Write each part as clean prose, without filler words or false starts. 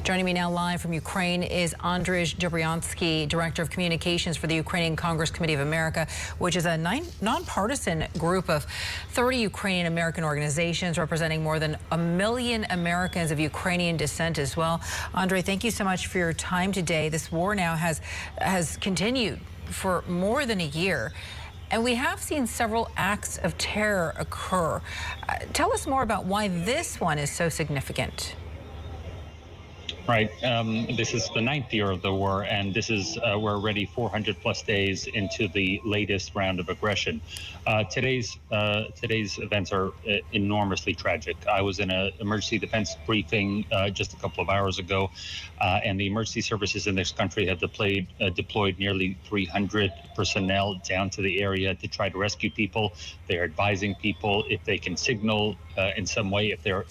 Joining me now live from Ukraine is Andrij Dobriansky, Director of Communications for the Ukrainian Congress Committee of America, which is a nonpartisan group of 30 Ukrainian American organizations representing more than 1 million Americans of Ukrainian descent as well. Andrij, thank you so much for your time today. This war now has continued for more than a year. And we have seen several acts of terror occur. Tell us more about why this one is so significant. Right. This is the 9th year of the war, and this is we're already 400 plus days into the latest round of aggression. Today's events are enormously tragic. I was in an emergency defense briefing just a couple of hours ago, and the emergency services in this country have deployed nearly 300 personnel down to the area to try to rescue people. They're advising people if they can signal in some way, if they're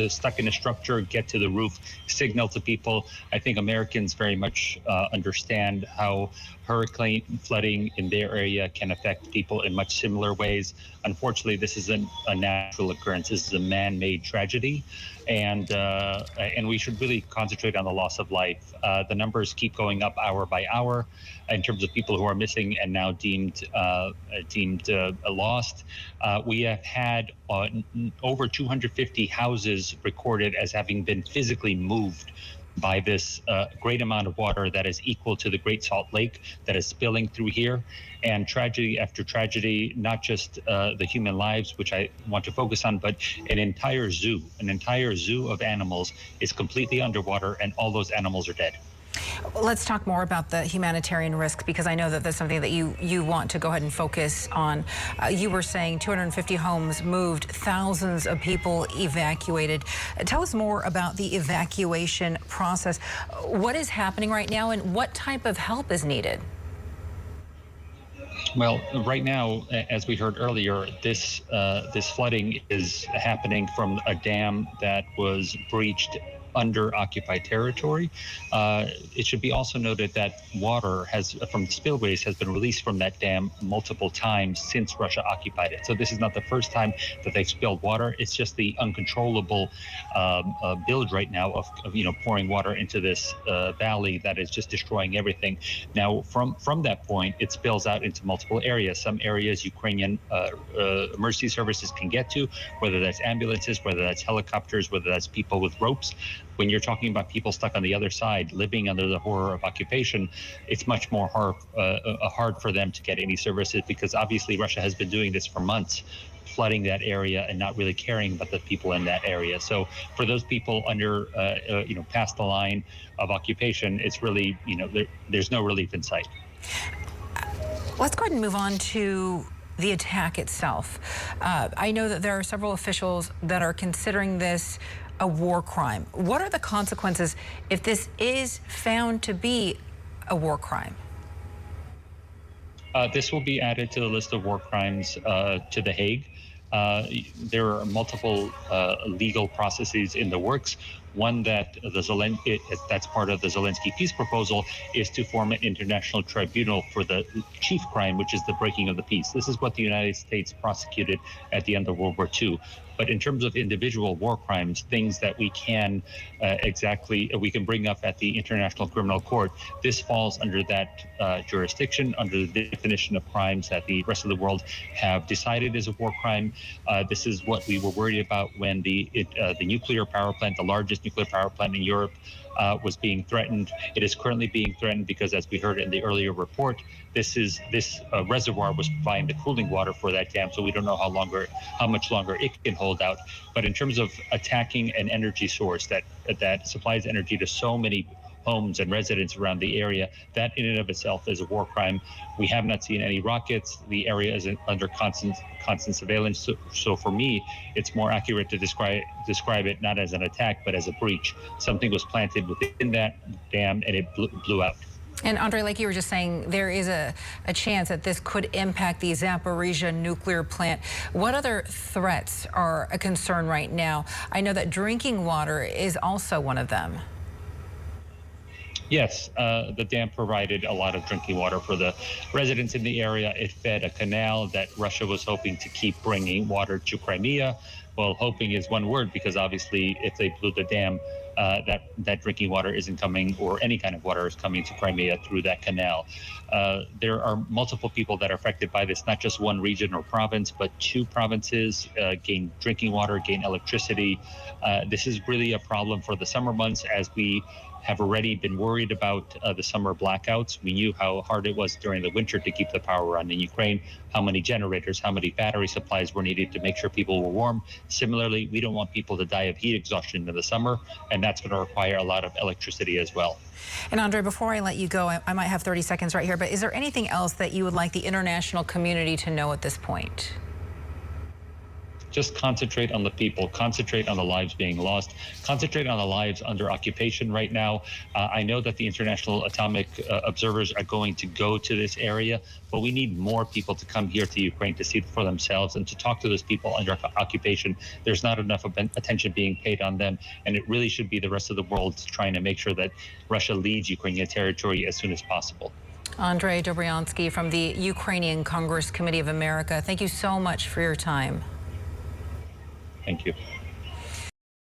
stuck in a structure, get to the roof, signal to people. I think Americans very much understand how hurricane flooding in their area can affect people in much similar ways. Unfortunately, this isn't a natural occurrence. This is a man-made tragedy, and we should really concentrate on the loss of life. The numbers keep going up hour by hour in terms of people who are missing and now deemed lost. We have had over 250 houses recorded as having been physically moved by this great amount of water that is equal to the Great Salt Lake that is spilling through here. And tragedy after tragedy, not just the human lives, which I want to focus on, but an entire zoo of animals is completely underwater, and all those animals are dead. Let's talk more about the humanitarian risk, because I know that that's something that you want to go ahead and focus on. You were saying 250 homes moved, thousands of people evacuated. Tell us more about the evacuation process. What is happening right now, and what type of help is needed? Well, right now, as we heard earlier, this flooding is happening from a dam that was breached under occupied territory. It should be also noted that water from spillways has been released from that dam multiple times since Russia occupied it. So this is not the first time that they've spilled water. It's just the uncontrollable build right now of pouring water into this valley that is just destroying everything. Now, from that point, it spills out into multiple areas. Some areas Ukrainian emergency services can get to, whether that's ambulances, whether that's helicopters, whether that's people with ropes. When you're talking about people stuck on the other side, living under the horror of occupation, it's much more hard for them to get any services, because obviously Russia has been doing this for months, flooding that area and not really caring about the people in that area. So for those people under, past the line of occupation, it's really, there's no relief in sight. Let's go ahead and move on to the attack itself. I know that there are several officials that are considering this a war crime. What are the consequences if this is found to be a war crime? This will be added to the list of war crimes to The Hague. There are multiple legal processes in the works. One that's part of the Zelensky peace proposal is to form an international tribunal for the chief crime, which is the breaking of the peace. This is what the United States prosecuted at the end of World War II. But in terms of individual war crimes, things that we can bring up at the International Criminal Court, this falls under that jurisdiction, under the definition of crimes that the rest of the world have decided is a war crime. This is what we were worried about when the nuclear power plant, the largest nuclear power plant in Europe, was being threatened. It is currently being threatened because, as we heard in the earlier report, this reservoir was providing the cooling water for that dam, so we don't know how much longer it can hold out. But in terms of attacking an energy source that supplies energy to so many homes and residents around the area, that in and of itself is a war crime. We have not seen any rockets. The area is under constant surveillance. So for me, it's more accurate to describe it not as an attack, but as a breach. Something was planted within that dam, and it blew out. And Andrij, like you were just saying, there is a chance that this could impact the Zaporizhzhia nuclear plant. What other threats are a concern right now? I know that drinking water is also one of them. Yes, the dam provided a lot of drinking water for the residents in the area. It fed a canal that Russia was hoping to keep bringing water to Crimea. Well, hoping is one word, because obviously if they blew the dam, that drinking water isn't coming, or any kind of water is coming to Crimea through that canal. There are multiple people that are affected by this, not just one region or province, but 2 provinces gain drinking water, gain electricity. This is really a problem for the summer months, as we have already been worried about the summer blackouts. We knew how hard it was during the winter to keep the power on in Ukraine, how many generators, how many battery supplies were needed to make sure people were warm. Similarly, we don't want people to die of heat exhaustion in the summer, and that's going to require a lot of electricity as well. And Andrij, before I let you go, I might have 30 seconds right here, but is there anything else that you would like the international community to know at this point? Just concentrate on the people, concentrate on the lives being lost, concentrate on the lives under occupation right now. I know that the international atomic observers are going to go to this area, but we need more people to come here to Ukraine to see it for themselves and to talk to those people under occupation. There's not enough attention being paid on them, and it really should be the rest of the world trying to make sure that Russia leaves Ukrainian territory as soon as possible. Andrij Dobriansky from the Ukrainian Congress Committee of America, thank you so much for your time. Thank you.